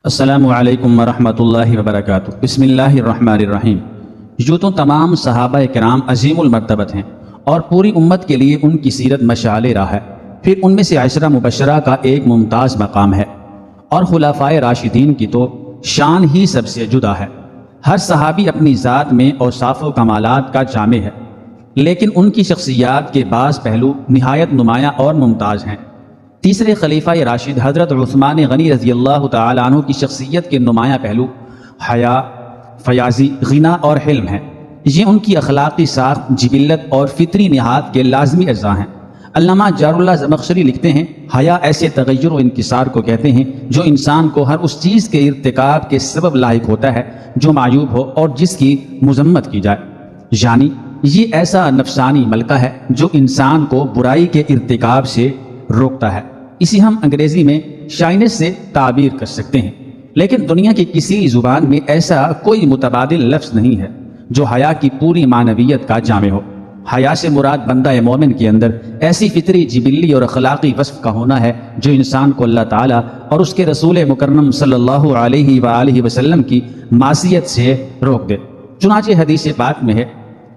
السلام علیکم ورحمۃ اللہ وبرکاتہ۔ بسم اللہ الرحمن الرحیم۔ یوں تو تمام صحابہ کرام عظیم المرتبت ہیں اور پوری امت کے لیے ان کی سیرت مشعل راہ ہے، پھر ان میں سے عشرہ مبشرہ کا ایک ممتاز مقام ہے، اور خلفائے راشدین کی تو شان ہی سب سے جدا ہے۔ ہر صحابی اپنی ذات میں اوصاف و کمالات کا جامع ہے، لیکن ان کی شخصیات کے بعض پہلو نہایت نمایاں اور ممتاز ہیں۔ تیسرے خلیفہ راشد حضرت عثمان غنی رضی اللہ تعالیٰ عنہ کی شخصیت کے نمایاں پہلو حیا، فیاضی، غنا اور حلم ہیں۔ یہ ان کی اخلاقی ساخت، جبلت اور فطری نہاد کے لازمی اجزاء ہیں۔ علامہ جار اللہ زمخشری لکھتے ہیں، حیا ایسے تغیر و انکسار کو کہتے ہیں جو انسان کو ہر اس چیز کے ارتکاب کے سبب لاحق ہوتا ہے جو معیوب ہو اور جس کی مذمت کی جائے، یعنی یہ ایسا نفسانی ملکہ ہے جو انسان کو برائی کے ارتکاب سے روکتا ہے۔ اسے ہم انگریزی میں شائنس سے تعبیر کر سکتے ہیں، لیکن دنیا کی کسی زبان میں ایسا کوئی متبادل لفظ نہیں ہے جو حیا کی پوری معنویت کا جامع ہو۔ حیا سے مراد بندہ مومن کے اندر ایسی فطری، جبلی اور اخلاقی وصف کا ہونا ہے جو انسان کو اللہ تعالیٰ اور اس کے رسول مکرم صلی اللہ علیہ وآلہ وسلم کی معصیت سے روک دے۔ چنانچہ حدیث پاک میں ہے،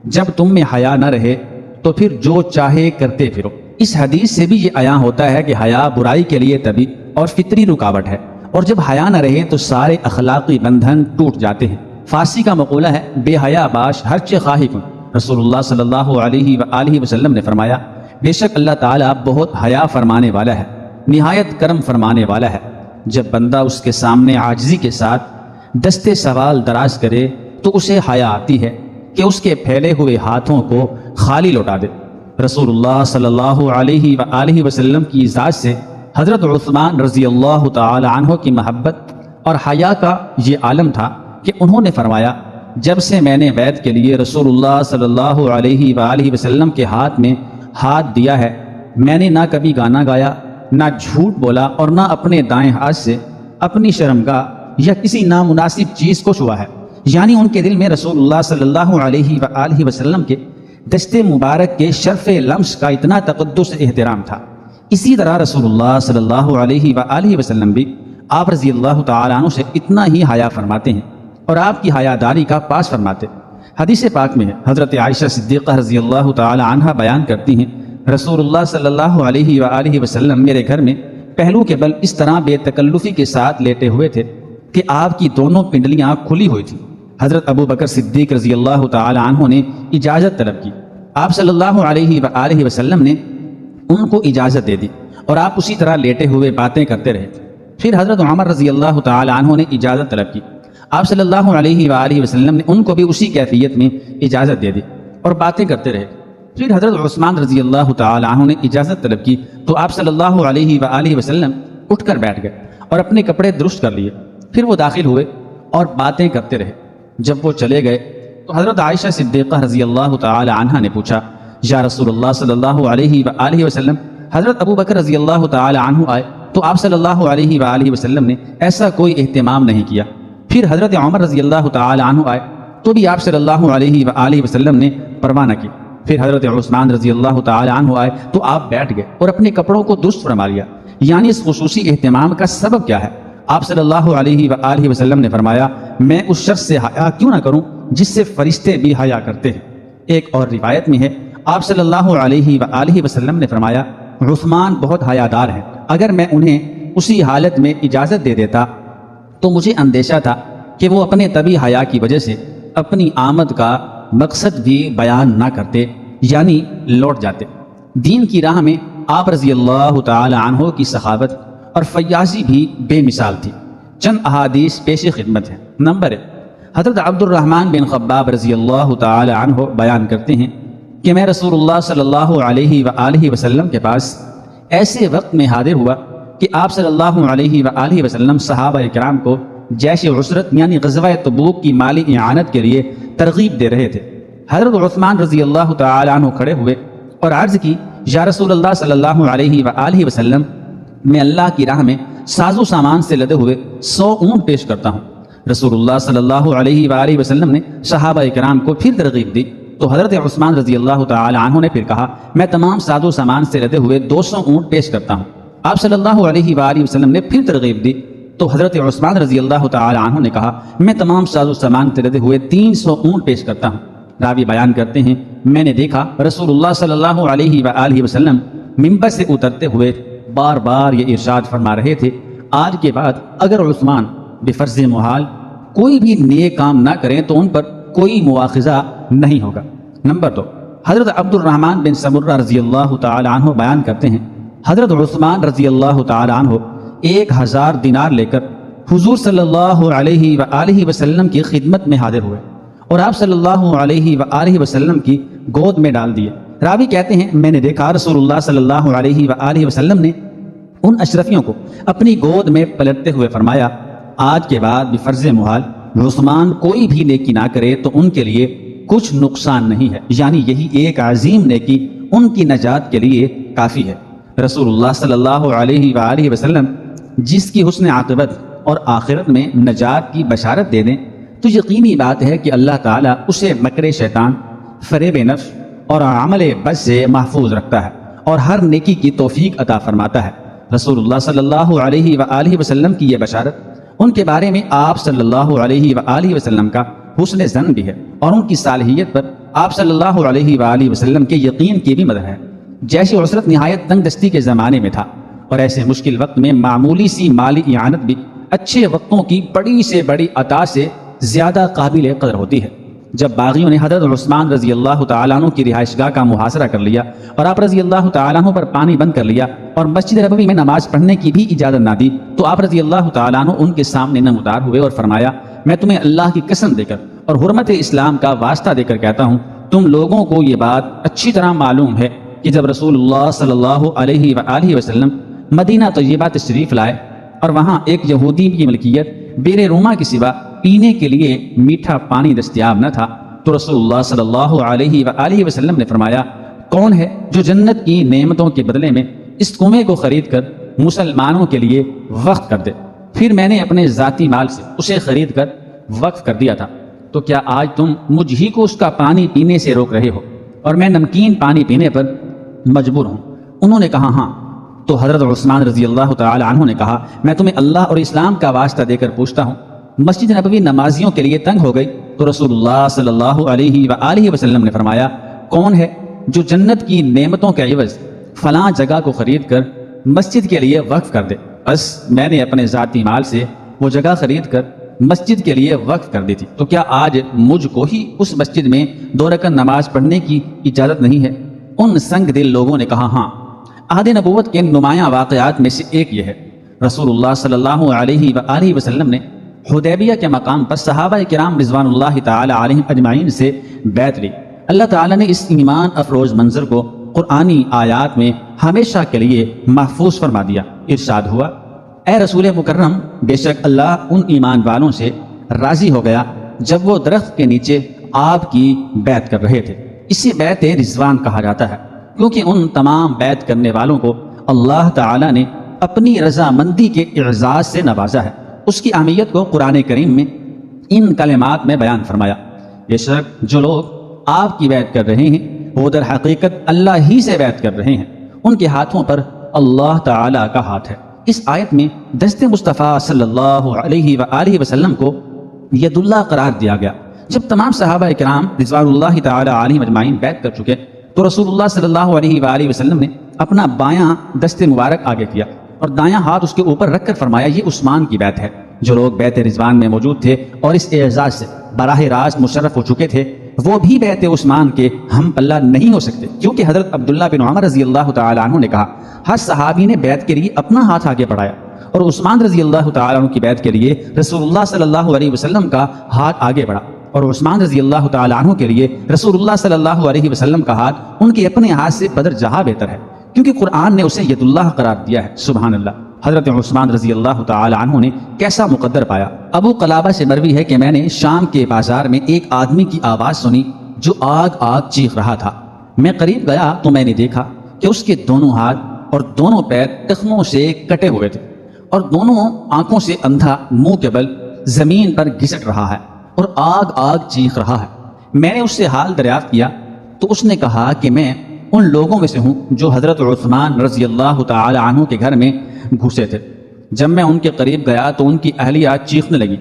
جب تم میں حیا نہ رہے تو پھر جو چاہے کرتے پھرو۔ اس حدیث سے بھی یہ عیاں ہوتا ہے کہ حیا برائی کے لیے طبی اور فطری رکاوٹ ہے، اور جب حیا نہ رہے تو سارے اخلاقی بندھن ٹوٹ جاتے ہیں۔ فارسی کا مقولہ ہے، بے حیا باش ہر چہ خواہی کن۔ رسول اللہ صلی اللہ علیہ وآلہ وسلم نے فرمایا، بے شک اللہ تعالیٰ بہت حیا فرمانے والا ہے، نہایت کرم فرمانے والا ہے۔ جب بندہ اس کے سامنے عاجزی کے ساتھ دستے سوال دراز کرے تو اسے حیا آتی ہے کہ اس کے پھیلے ہوئے ہاتھوں کو خالی لوٹا دے۔ رسول اللہ صلی اللہ علیہ وآلہ وسلم کی ذات سے حضرت عثمان رضی اللہ تعالی عنہ کی محبت اور حیا کا یہ عالم تھا کہ انہوں نے فرمایا، جب سے میں نے بیعت کے لیے رسول اللہ صلی اللہ علیہ وآلہ وسلم کے ہاتھ میں ہاتھ دیا ہے، میں نے نہ کبھی گانا گایا، نہ جھوٹ بولا، اور نہ اپنے دائیں ہاتھ سے اپنی شرمگاہ یا کسی نامناسب چیز کو چھوا ہے۔ یعنی ان کے دل میں رسول اللہ صلی اللہ علیہ وآلہ وسلم کے دستے مبارک کے شرف لمس کا اتنا تقدس احترام تھا۔ اسی طرح رسول اللہ صلی اللہ علیہ وآلہ وسلم بھی آپ رضی اللہ تعالیٰ عنہ سے اتنا ہی حیا فرماتے ہیں اور آپ کی حیا داری کا پاس فرماتے۔ حدیث پاک میں ہے، حضرت عائشہ صدیقہ رضی اللہ تعالیٰ عنہ بیان کرتی ہیں، رسول اللہ صلی اللہ علیہ وآلہ وسلم میرے گھر میں پہلو کے بل اس طرح بے تکلفی کے ساتھ لیٹے ہوئے تھے کہ آپ کی دونوں پنڈلیاں کھلی ہوئی تھیں۔ حضرت ابو بکر صدیق رضی اللہ تعالی عنہ نے اجازت طلب کی، آپ صلی اللہ علیہ وآلہ وسلم نے ان کو اجازت دے دی اور آپ اسی طرح لیٹے ہوئے باتیں کرتے رہے۔ پھر حضرت عمر رضی اللہ تعالی عنہ نے اجازت طلب کی، آپ صلی اللہ علیہ وآلہ وسلم نے ان کو بھی اسی کیفیت میں اجازت دے دی اور باتیں کرتے رہے۔ پھر حضرت عثمان رضی اللہ تعالی عنہ نے اجازت طلب کی تو آپ صلی اللہ علیہ وآلہ وسلم اٹھ کر بیٹھ گئے اور اپنے کپڑے درست کر لیے۔ پھر وہ داخل ہوئے اور باتیں کرتے رہے۔ جب وہ چلے گئے تو حضرت عائشہ صدیقہ رضی اللہ تعالی عنہ نے پوچھا، یا رسول اللہ صلی اللہ علیہ وآلہ وسلم، حضرت ابو بکر رضی اللہ تعالی عنہ آئے تو آپ صلی اللہ علیہ وآلہ وسلم نے ایسا کوئی اہتمام نہیں کیا۔ پھر حضرت عمر رضی اللہ تعالی عنہ آئے تو بھی آپ صلی اللہ علیہ وآلہ وسلم نے پرواہ نہ کی۔ پھر حضرت عثمان رضی اللہ تعالی عنہ آئے تو آپ بیٹھ گئے اور اپنے کپڑوں کو درست فرما لیا۔ یعنی اس خصوصی اہتمام کا سبب کیا ہے؟ آپ صلی اللہ علیہ وآلہ وسلم نے فرمایا، میں اس شخص سے حیا کیوں نہ کروں جس سے فرشتے بھی حیا کرتے ہیں۔ ایک اور روایت میں ہے، آپ صلی اللہ علیہ وآلہ وسلم نے فرمایا، عثمان بہت حیا دار ہیں، اگر میں انہیں اسی حالت میں اجازت دے دیتا تو مجھے اندیشہ تھا کہ وہ اپنے طبی حیا کی وجہ سے اپنی آمد کا مقصد بھی بیان نہ کرتے، یعنی لوٹ جاتے۔ دین کی راہ میں آپ رضی اللہ تعالی عنہ کی سخاوت اور فیاضی بھی بے مثال تھی۔ چند احادیث پیش خدمت ہیں۔ نمبر 1، حضرت عبد الرحمن بن خباب رضی اللہ تعالی عنہ بیان کرتے ہیں کہ میں رسول اللہ صلی اللہ علیہ وآلہ وسلم کے پاس ایسے وقت میں حاضر ہوا کہ آپ صلی اللہ علیہ وآلہ وسلم صحابہ کرام کو جیش عسرت یعنی غزوہ تبوک کی مالی اعانت کے لیے ترغیب دے رہے تھے۔ حضرت عثمان رضی اللہ تعالی عنہ کھڑے ہوئے اور عرض کی، یا رسول اللہ صلی اللہ علیہ وآلہ وسلم، میں اللہ کی راہ میں ساز و سامان سے لدے ہوئے 100 اونٹ پیش کرتا ہوں۔ رسول اللہ صلی اللہ علیہ وآلہ وسلم نے صحابہ کرام کو پھر ترغیب دی تو حضرت عثمان رضی اللہ تعالی عنہ نے پھر کہا، میں تمام ساز و سامان سے لدے ہوئے 200 اونٹ پیش کرتا ہوں۔ آپ صلی اللہ علیہ وآلہ وسلم نے پھر ترغیب دی تو حضرت عثمان رضی اللہ تعالی عنہ نے کہا میں تمام ساز و سامان خریدے ہوئے 300 اونٹ پیش کرتا ہوں۔ راوی بیان کرتے ہیں میں نے دیکھا رسول اللہ صلی اللہ علیہ وآلہ وسلم منبر سے اترتے ہوئے بار بار یہ ارشاد فرما رہے تھے آج کے بعد اگر عثمان بفرض محال کوئی بھی نیک کام نہ کریں تو ان پر کوئی مواخذہ نہیں ہوگا۔ نمبر 2، حضرت عبد الرحمن بن سمرہ رضی اللہ تعالی عنہ بیان کرتے ہیں حضرت عثمان رضی اللہ تعالی عنہ 1000 دینار لے کر حضور صلی اللہ علیہ وآلہ وسلم کی خدمت میں حاضر ہوئے اور آپ صلی اللہ علیہ وآلہ وسلم کی گود میں ڈال دیے۔ راوی کہتے ہیں میں نے دیکھا رسول اللہ صلی اللہ علیہ وآلہ وسلم نے ان اشرفیوں کو اپنی گود میں پلٹتے ہوئے فرمایا آج کے بعد بفرض محال عثمان کوئی بھی نیکی نہ کرے تو ان کے لیے کچھ نقصان نہیں ہے، یعنی یہی ایک عظیم نیکی ان کی نجات کے لیے کافی ہے۔ رسول اللہ صلی اللہ علیہ وآلہ وسلم جس کی حسن عاقبت اور آخرت میں نجات کی بشارت دے دیں تو یقینی بات ہے کہ اللہ تعالیٰ اسے مکر شیطان، فریب نفس اور عمل بد سے محفوظ رکھتا ہے اور ہر نیکی کی توفیق عطا فرماتا ہے۔ رسول اللہ صلی اللہ علیہ وآلہ وسلم کی یہ بشارت ان کے بارے میں آپ صلی اللہ علیہ وآلہ وسلم کا حسن ظن بھی ہے اور ان کی صالحیت پر آپ صلی اللہ علیہ وآلہ وسلم کے یقین کی بھی مدد ہے۔ جیسے عسرت نہایت تنگ دستی کے زمانے میں تھا اور ایسے مشکل وقت میں معمولی سی مالی اعانت بھی اچھے وقتوں کی بڑی سے بڑی عطا سے زیادہ قابل قدر ہوتی ہے۔ جب باغیوں نے حضرت عثمان رضی اللہ تعالیٰ عنہ کی رہائش گاہ کا محاصرہ کر لیا اور آپ رضی اللہ تعالیٰ عنہ پر پانی بند کر لیا اور مسجد نبوی میں نماز پڑھنے کی بھی اجازت نہ دی تو آپ رضی اللہ تعالیٰ عنہ ان کے سامنے نمودار ہوئے اور فرمایا میں تمہیں اللہ کی قسم دے کر اور حرمت اسلام کا واسطہ دے کر کہتا ہوں تم لوگوں کو یہ بات اچھی طرح معلوم ہے کہ جب رسول اللہ صلی اللہ علیہ وآلہ وسلم مدینہ طیبہ تشریف لائے اور وہاں ایک یہودی کی ملکیت بیر روما کے سوا پینے کے لیے میٹھا پانی دستیاب نہ تھا تو رسول اللہ صلی اللہ علیہ وآلہ وسلم نے فرمایا کون ہے جو جنت کی نعمتوں کے بدلے میں اس کنویں کو خرید کر مسلمانوں کے لیے وقف کر دے؟ پھر میں نے اپنے ذاتی مال سے اسے خرید کر وقف کر دیا تھا، تو کیا آج تم مجھ ہی کو اس کا پانی پینے سے روک رہے ہو اور میں نمکین پانی پینے پر مجبور ہوں؟ انہوں نے کہا ہاں۔ تو حضرت عثمان رضی اللہ تعالی عنہ نے کہا میں تمہیں اللہ اور اسلام کا واسطہ دے کر پوچھتا ہوں مسجد نبوی نمازیوں کے لیے تنگ ہو گئی تو رسول اللہ صلی اللہ علیہ وآلہ وسلم نے فرمایا کون ہے جو جنت کی نعمتوں کے عوض فلاں جگہ کو خرید کر مسجد کے لیے وقف کر دے؟ بس میں نے اپنے ذاتی مال سے وہ جگہ خرید کر مسجد کے لیے وقف کر دی تھی، تو کیا آج مجھ کو ہی اس مسجد میں 2 رکعت نماز پڑھنے کی اجازت نہیں ہے؟ ان سنگ دل لوگوں نے کہا ہاں۔ عہد نبوت کے نمایاں واقعات میں سے ایک یہ ہے رسول اللہ صلی اللہ علیہ وآلہ وسلم نے حدیبیہ کے مقام پر صحابہ کرام رضوان اللہ تعالی علیہم اجمعین سے بیعت لی۔ اللہ تعالی نے اس ایمان افروز منظر کو قرآنی آیات میں ہمیشہ کے لیے محفوظ فرما دیا۔ ارشاد ہوا اے رسول مکرم بے شک اللہ ان ایمان والوں سے راضی ہو گیا جب وہ درخت کے نیچے آپ کی بیعت کر رہے تھے۔ اسی بیعت رضوان کہا جاتا ہے کیونکہ ان تمام بیعت کرنے والوں کو اللہ تعالی نے اپنی رضامندی کے اعزاز سے نوازا ہے۔ اس کی اہمیت کو قرآن کریم میں ان کلمات میں بیان فرمایا بے شک جو لوگ آپ کی بیعت کر رہے ہیں وہ در حقیقت اللہ ہی سے بیعت کر رہے ہیں، ان کے ہاتھوں پر اللہ تعالی کا ہاتھ ہے۔ اس آیت میں دست مصطفیٰ صلی اللہ علیہ وآلہ وسلم کو ید اللہ قرار دیا گیا۔ جب تمام صحابہ کرام رضوان اللہ تعالی علیہم اجمعین بیعت کر چکے تو رسول اللہ صلی اللہ علیہ وآلہ وسلم نے اپنا بایاں دست مبارک آگے کیا اور دایاں ہاتھ اس کے اوپر رکھ کر فرمایا یہ عثمان کی بیعت ہے۔ جو لوگ بیعت رضوان میں موجود تھے اور اس اعزاز سے براہ راست مشرف ہو چکے تھے وہ بھی بیعت عثمان کے ہم پلہ نہیں ہو سکتے، کیونکہ حضرت عبداللہ بن عمر رضی اللہ تعالی عنہ نے کہا ہر صحابی نے بیعت کے لیے اپنا ہاتھ آگے بڑھایا اور عثمان رضی اللہ تعالی عنہ کی بیعت کے لیے رسول اللہ صلی اللہ علیہ وسلم کا ہاتھ آگے بڑھا اور عثمان رضی اللہ تعالی عنہ کے لیے رسول اللہ صلی اللہ علیہ وسلم کا ہاتھ ان کے اپنے ہاتھ سے بدر جہاں بہتر ہے، کیونکہ قرآن نے اسے ید اللہ قرار دیا ہے۔ سبحان اللہ۔ حضرت عثمان رضی اللہ تعالی عنہ نے کیسا مقدر پایا۔ ابو قلابہ سے مروی ہے کہ میں نے شام کے بازار میں ایک آدمی کی آواز سنی جو آگ آگ چیخ رہا تھا۔ میں قریب گیا تو میں نے دیکھا کہ اس کے دونوں ہاتھ اور دونوں پیر ٹخنوں سے کٹے ہوئے تھے اور دونوں آنکھوں سے اندھا منہ کے بل زمین پر گھسٹ رہا ہے اور آگ آگ چیخ رہا ہے۔ میں نے اس سے حال دریافت کیا تو اس نے کہا کہ میں ان لوگوں میں سے ہوں جو حضرت عثمان رضی اللہ تعالی عنہ کے گھر میں گھسے تھے جب میں ان کے قریب گیا تو ان کی اہلیہ چیخنے لگی۔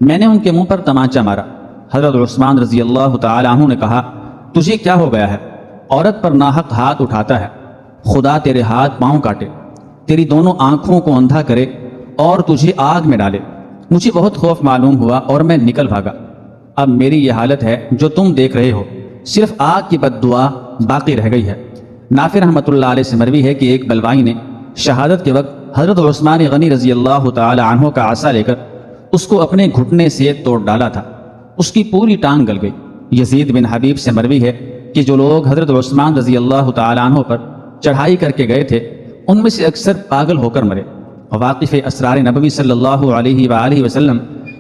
میں نے ان کے منہ پر تمانچہ مارا۔ حضرت عثمان رضی اللہ تعالی عنہ نے کہا، تجھے کیا ہو گیا ہے؟ عورت پر ناحق ہاتھ اٹھاتا ہے، خدا تیرے ہاتھ پاؤں کاٹے، تیری دونوں آنکھوں کو اندھا کرے اور تجھے آگ میں ڈالے۔ مجھے بہت خوف معلوم ہوا اور میں نکل بھاگا۔ اب میری یہ حالت ہے جو تم دیکھ رہے ہو، صرف آگ کی بد دعا باقی رہ گئی ہے۔ نافع رحمۃ اللہ علیہ سے مروی ہے کہ ایک بلوائی نے شہادت کے وقت حضرت عثمان غنی رضی اللہ تعالی عنہ کا عصا لے کر اس کو اپنے گھٹنے سے توڑ ڈالا تھا، اس کی پوری ٹانگ گل گئی۔ یزید بن حبیب سے مروی ہے کہ جو لوگ حضرت عثمان رضی اللہ تعالی عنہ پر چڑھائی کر کے گئے تھے ان میں سے اکثر پاگل ہو کر مرے۔ واقف اسرار نبوی صلی اللہ علیہ وآلہ وسلم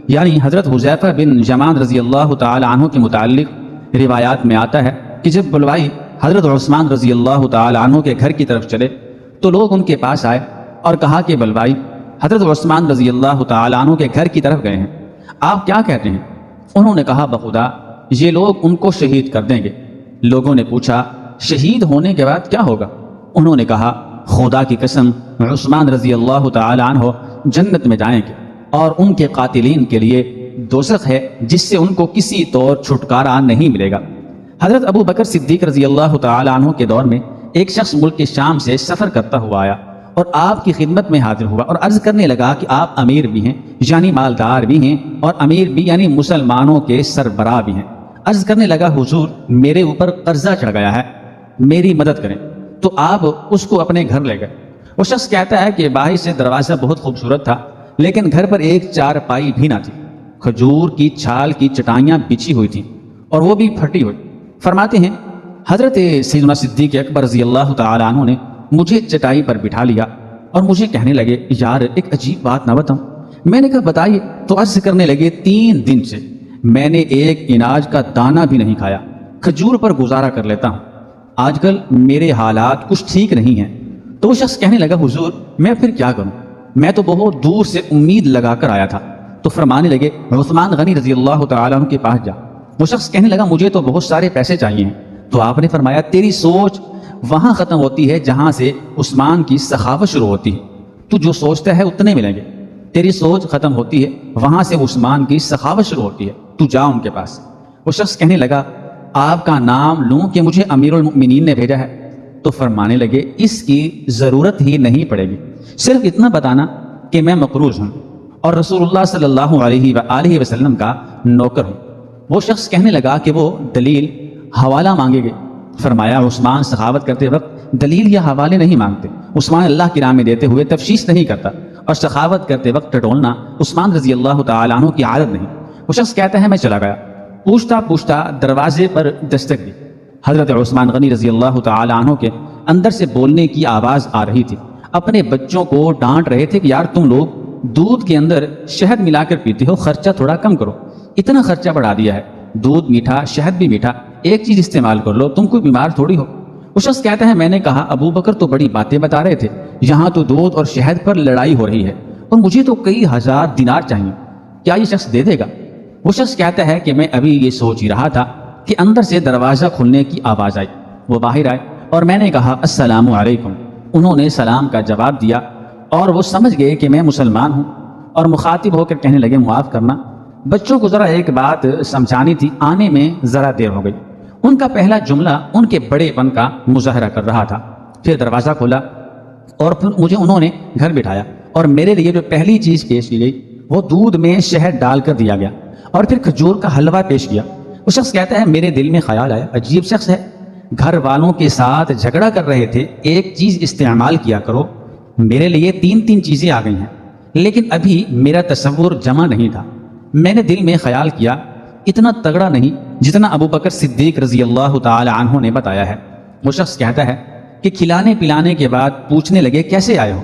یعنی حضرت حذیفہ بن یمان رضی اللہ تعالی عنہ کے متعلق روایات میں آتا ہے کہ جب بلوائی حضرت عثمان رضی اللہ تعالی عنہ کے گھر کی طرف چلے تو لوگ ان کے پاس آئے اور کہا کہ بلوائی حضرت عثمان رضی اللہ تعالی عنہ کے گھر کی طرف گئے ہیں، آپ کیا کہتے ہیں؟ انہوں نے کہا، بخدا یہ لوگ ان کو شہید کر دیں گے۔ لوگوں نے پوچھا، شہید ہونے کے بعد کیا ہوگا؟ انہوں نے کہا، خدا کی قسم عثمان رضی اللہ تعالی عنہ جنت میں جائیں گے اور ان کے قاتلین کے لیے دوزخ ہے جس سے ان کو کسی طور چھٹکارا نہیں ملے گا۔ حضرت ابو بکر صدیق رضی اللہ تعالی عنہ کے دور میں ایک شخص ملک کے شام سے سفر کرتا ہوا آیا اور آپ کی خدمت میں حاضر ہوا اور عرض کرنے لگا کہ آپ امیر بھی ہیں یعنی مالدار بھی ہیں، اور امیر بھی یعنی مسلمانوں کے سربراہ بھی ہیں۔ عرض کرنے لگا، حضور میرے اوپر قرضہ چڑھ گیا ہے، میری مدد کریں۔ تو آپ اس کو اپنے گھر لے گئے۔ وہ شخص کہتا ہے کہ باہر سے دروازہ بہت خوبصورت تھا لیکن گھر پر ایک چارپائی بھی نہ تھی، کھجور کی چھال کی چٹائیاں بچھی ہوئی تھیں اور وہ بھی پھٹی ہوئی۔ فرماتے ہیں حضرت سیدنا صدیق اکبر رضی اللہ تعالی عنہ نے مجھے چٹائی پر بٹھا لیا اور مجھے کہنے لگے، یار ایک عجیب بات نہ بتاؤں؟ میں نے کہا، بتائیے۔ تو عرض کرنے لگے، 3 دن سے میں نے ایک اناج کا دانہ بھی نہیں کھایا، کھجور پر گزارا کر لیتا ہوں، آج کل میرے حالات کچھ ٹھیک نہیں ہیں۔ تو وہ شخص کہنے لگا، حضور میں پھر کیا کروں؟ میں تو بہت دور سے امید لگا کر آیا تھا۔ تو فرمانے لگے، عثمان غنی رضی اللہ تعالیٰ عنہ کے پاس جا۔ وہ شخص کہنے لگا، مجھے تو بہت سارے پیسے چاہیے ہیں۔ تو آپ نے فرمایا، تیری سوچ وہاں ختم ہوتی ہے جہاں سے عثمان کی سخاوت شروع ہوتی ہے، تو جو سوچتا ہے اتنے ملیں گے۔ تیری سوچ ختم ہوتی ہے وہاں سے عثمان کی سخاوت شروع ہوتی ہے، تو جا ان کے پاس۔ وہ شخص کہنے لگا، آپ کا نام لوں کہ مجھے امیر المؤمنین نے بھیجا ہے؟ تو فرمانے لگے، اس کی ضرورت ہی نہیں پڑے گی، صرف اتنا بتانا کہ میں مقروض ہوں اور رسول اللہ صلی اللہ علیہ وآلہ وسلم کا نوکر ہوں۔ وہ شخص کہنے لگا کہ وہ دلیل حوالہ مانگے گے۔ فرمایا، عثمان سخاوت کرتے وقت دلیل یا حوالے نہیں مانگتے، عثمان اللہ کی راہ میں دیتے ہوئے تفشیش نہیں کرتا، اور سخاوت کرتے وقت ٹٹولنا عثمان رضی اللہ تعالیٰ عنہ کی عادت نہیں۔ وہ شخص کہتا ہے، میں چلا گیا، پوچھتا پوچھتا دروازے پر دستک دی۔ حضرت عثمان غنی رضی اللہ تعالیٰ عنہ کے اندر سے بولنے کی آواز آ رہی تھی، اپنے بچوں کو ڈانٹ رہے تھے کہ یار تم لوگ دودھ کے اندر شہد ملا کر پیتے ہو، خرچہ تھوڑا کم کرو، اتنا خرچہ بڑھا دیا ہے، دودھ میٹھا شہد بھی میٹھا، ایک چیز استعمال کر لو، تم کوئی بیمار تھوڑی ہو۔ وہ شخص کہتا ہے، میں نے کہا، ابو بکر تو بڑی باتیں بتا رہے تھے، یہاں تو دودھ اور شہد پر لڑائی ہو رہی ہے اور مجھے تو کئی ہزار دینار چاہیے، کیا یہ شخص دے دے گا؟ وہ شخص کہتا ہے کہ میں ابھی یہ سوچ ہی رہا تھا کہ اندر سے دروازہ کھلنے کی آواز آئی، وہ باہر آئے اور میں نے کہا، السلام علیکم۔ انہوں نے سلام کا جواب دیا اور وہ سمجھ گئے کہ میں مسلمان ہوں اور مخاطب ہو کر کہنے لگے، معاف کرنا، بچوں کو ذرا ایک بات سمجھانی تھی، آنے میں ذرا دیر ہو گئی۔ ان کا پہلا جملہ ان کے بڑے پن کا مظاہرہ کر رہا تھا۔ پھر دروازہ کھولا اور پھر مجھے انہوں نے گھر بٹھایا اور میرے لیے جو پہلی چیز پیش کی گئی وہ دودھ میں شہد ڈال کر دیا گیا اور پھر کھجور کا حلوہ پیش کیا۔ وہ شخص کہتا ہے، میرے دل میں خیال آیا، عجیب شخص ہے، گھر والوں کے ساتھ جھگڑا کر رہے تھے، ایک چیز استعمال کیا کرو، میرے لیے 3 چیزیں آ گئی ہیں، لیکن ابھی میرا تصور جمع نہیں تھا۔ میں نے دل میں خیال کیا، اتنا تگڑا نہیں جتنا ابو بکر صدیق رضی اللہ تعالی عنہ نے بتایا ہے۔ وہ شخص کہتا ہے کہ کھلانے پلانے کے بعد پوچھنے لگے، کیسے آئے ہو؟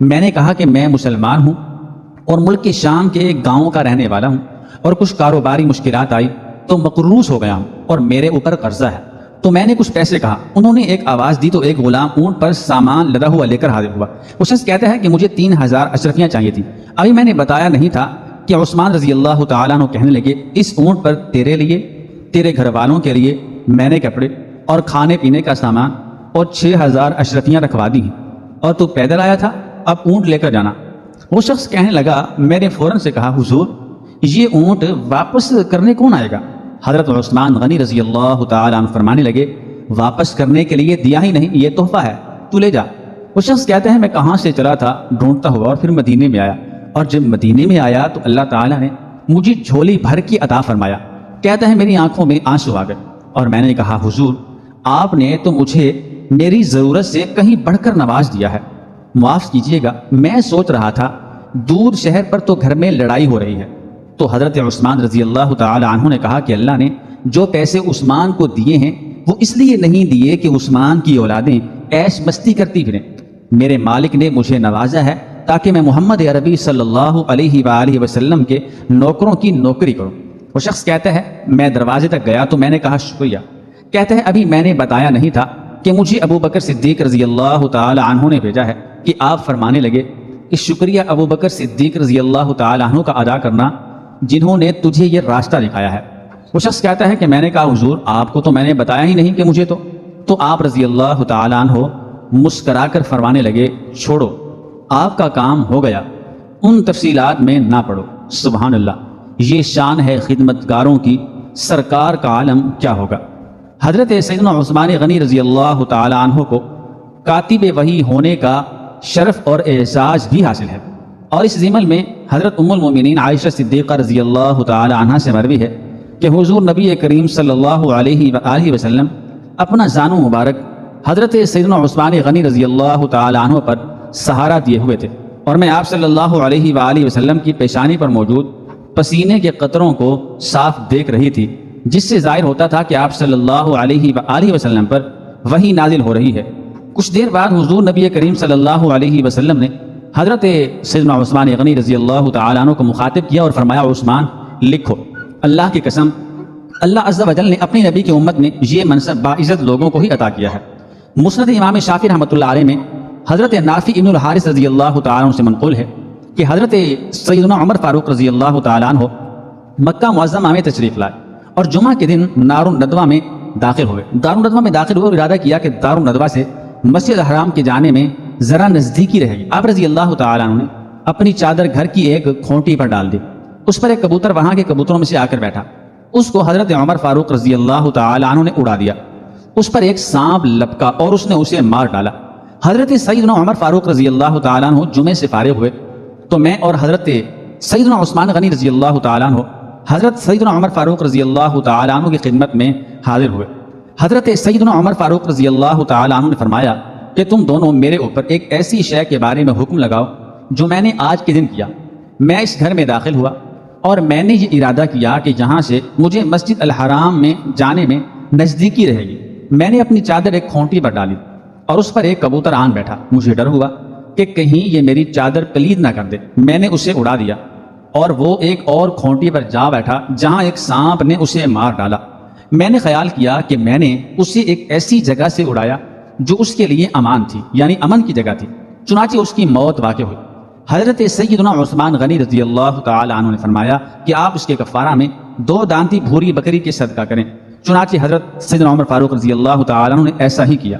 میں نے کہا کہ میں مسلمان ہوں اور ملک کے شام کے ایک گاؤں کا رہنے والا ہوں، اور کچھ کاروباری مشکلات آئی تو مقروض ہو گیا ہوں اور میرے اوپر قرضہ ہے، تو میں نے کچھ پیسے کہا، انہوں نے ایک آواز دی تو ایک غلام اونٹ پر سامان لدا ہوا لے کر حاضر ہوا۔ وہ شخص کہتا ہے کہ مجھے 3000 اشرفیاں چاہیے تھی، ابھی میں نے بتایا نہیں تھا کہ عثمان رضی اللہ تعالیٰ عنہ کہنے لگے، اس اونٹ پر تیرے لیے، تیرے گھر والوں کے لیے میں نے کپڑے اور کھانے پینے کا سامان اور 6000 اشرفیاں رکھوا دی ہیں، اور تو پیدل آیا تھا، اب اونٹ لے کر جانا۔ وہ شخص کہنے لگا، میں نے فوراً سے کہا، حضور یہ اونٹ واپس کرنے کون آئے گا؟ حضرت عثمان غنی رضی اللہ تعالیٰ عنہ فرمانے لگے، واپس کرنے کے لیے دیا ہی نہیں، یہ تحفہ ہے، تو لے جا۔ وہ شخص کہتے ہیں میں کہاں سے چلا تھا ڈھونڈتا ہوا اور پھر مدینے میں آیا، اور جب مدینے میں آیا تو اللہ تعالیٰ نے مجھے جھولی بھر کی عطا فرمایا۔ کہتا ہے میری آنکھوں میں آنسو آ گئے اور میں نے کہا، حضور آپ نے تو مجھے میری ضرورت سے کہیں بڑھ کر نواز دیا ہے، معاف کیجیے گا، میں سوچ رہا تھا دور شہر پر تو گھر میں لڑائی ہو رہی ہے۔ تو حضرت عثمان رضی اللہ تعالی عنہ نے کہا کہ اللہ نے جو پیسے عثمان کو دیے ہیں وہ اس لیے نہیں دیے کہ عثمان کی اولادیں عیش مستی کرتی پھریں، میرے مالک نے مجھے نوازا ہے تاکہ میں محمد عربی صلی اللہ علیہ وآلہ وسلم کے نوکروں کی نوکری کروں۔ وہ شخص کہتا ہے میں دروازے تک گیا تو میں نے کہا شکریہ۔ کہتا ہے ابھی میں نے بتایا نہیں تھا کہ مجھے ابو بکر صدیق رضی اللہ تعالی عنہ نے بھیجا ہے کہ آپ فرمانے لگے کہ شکریہ ابو بکر صدیق رضی اللہ تعالی عنہ کا ادا کرنا جنہوں نے تجھے یہ راستہ دکھایا ہے۔ وہ شخص کہتا ہے کہ میں نے کہا حضور آپ کو تو میں نے بتایا ہی نہیں کہ مجھے تو آپ رضی اللہ تعالی عنہ مسکرا کر فرمانے لگے چھوڑو، آپ کا کام ہو گیا، ان تفصیلات میں نہ پڑو۔ سبحان اللہ، یہ شان ہے خدمتگاروں کی، سرکار کا عالم کیا ہوگا۔ حضرت سیدنا عثمان غنی رضی اللہ تعالی عنہ کو کاتب وحی ہونے کا شرف اور اعزاز بھی حاصل ہے، اور اس ضمن میں حضرت ام المومنین عائشہ صدیقہ رضی اللہ تعالی عنہ سے مروی ہے کہ حضور نبی کریم صلی اللہ علیہ وآلہ وسلم اپنا زانو مبارک حضرت سیدنا عثمان غنی رضی اللہ تعالی عنہ پر سہارا دیے ہوئے تھے، اور میں آپ صلی اللہ علیہ وآلہ وسلم کی پیشانی پر موجود پسینے کے قطروں کو صاف دیکھ رہی تھی، جس سے ظاہر ہوتا تھا کہ آپ صلی اللہ علیہ وآلہ وسلم پر وحی نازل ہو رہی ہے۔ کچھ دیر بعد حضور نبی کریم صلی اللہ علیہ وسلم نے حضرت سیدنا عثمان غنی رضی اللہ تعالیٰ عنہ کو مخاطب کیا اور فرمایا، عثمان لکھو، اللہ کی قسم اللہ عز و جل نے اپنی نبی کی امت میں یہ منصب باعزت لوگوں کو ہی عطا کیا ہے۔ مسند امام شافعی رحمۃ اللہ علیہ میں حضرت نافع ابن الحارث رضی اللہ تعالیٰ عنہ سے منقول ہے کہ حضرت سیدنا عمر فاروق رضی اللہ تعالیٰ عنہ مکہ معظمہ میں تشریف لائے اور جمعہ کے دن دار الندوہ میں داخل ہوئے۔ دار الندوہ میں داخل ہوئے اور ارادہ کیا کہ دار الندوہ سے مسجد الحرام کے جانے میں ذرا نزدیکی رہے گی۔ آپ رضی اللہ تعالیٰ عنہ نے اپنی چادر گھر کی ایک کھونٹی پر ڈال دی، اس پر ایک کبوتر وہاں کے کبوتروں میں سے آ کر بیٹھا، اس کو حضرت عمر فاروق رضی اللہ تعالیٰ عنہ نے اڑا دیا، اس پر ایک سانپ لپکا اور اس نے اسے مار ڈالا۔ حضرت سیدنا عمر فاروق رضی اللہ تعالیٰ عنہ جمعے سے فارغ ہوئے تو میں اور حضرت سیدنا عثمان غنی رضی اللہ تعالیٰ عنہ حضرت سیدنا عمر فاروق رضی اللہ تعالیٰ عنہ کی خدمت میں حاضر ہوئے۔ حضرت سیدنا عمر فاروق رضی اللہ تعالیٰ عنہ نے فرمایا کہ تم دونوں میرے اوپر ایک ایسی شے کے بارے میں حکم لگاؤ جو میں نے آج کے دن کیا۔ میں اس گھر میں داخل ہوا اور میں نے یہ ارادہ کیا کہ جہاں سے مجھے مسجد الحرام میں جانے میں نزدیکی رہے گی، میں نے اپنی چادر ایک کھونٹی پر ڈالی اور اس پر ایک کبوتر آن بیٹھا۔ مجھے ڈر ہوا کہ کہیں یہ میری چادر پلید نہ کر دے، میں نے اسے اڑا دیا اور وہ ایک اور کھونٹی پر جا بیٹھا جہاں ایک سانپ نے اسے مار ڈالا۔ میں نے خیال کیا کہ میں نے اسے ایک ایسی جگہ سے اڑایا جو اس کے لیے امان تھی، یعنی امن کی جگہ تھی، چنانچہ اس کی موت واقع ہوئی۔ حضرت سیدنا عثمان غنی رضی اللہ تعالی عنہ نے فرمایا کہ آپ اس کے کفارہ میں 2 دانتی بھوری بکری کے صدقہ کریں، چنانچہ حضرت سیدنا عمر فاروق رضی اللہ تعالی عنہ نے ایسا ہی کیا۔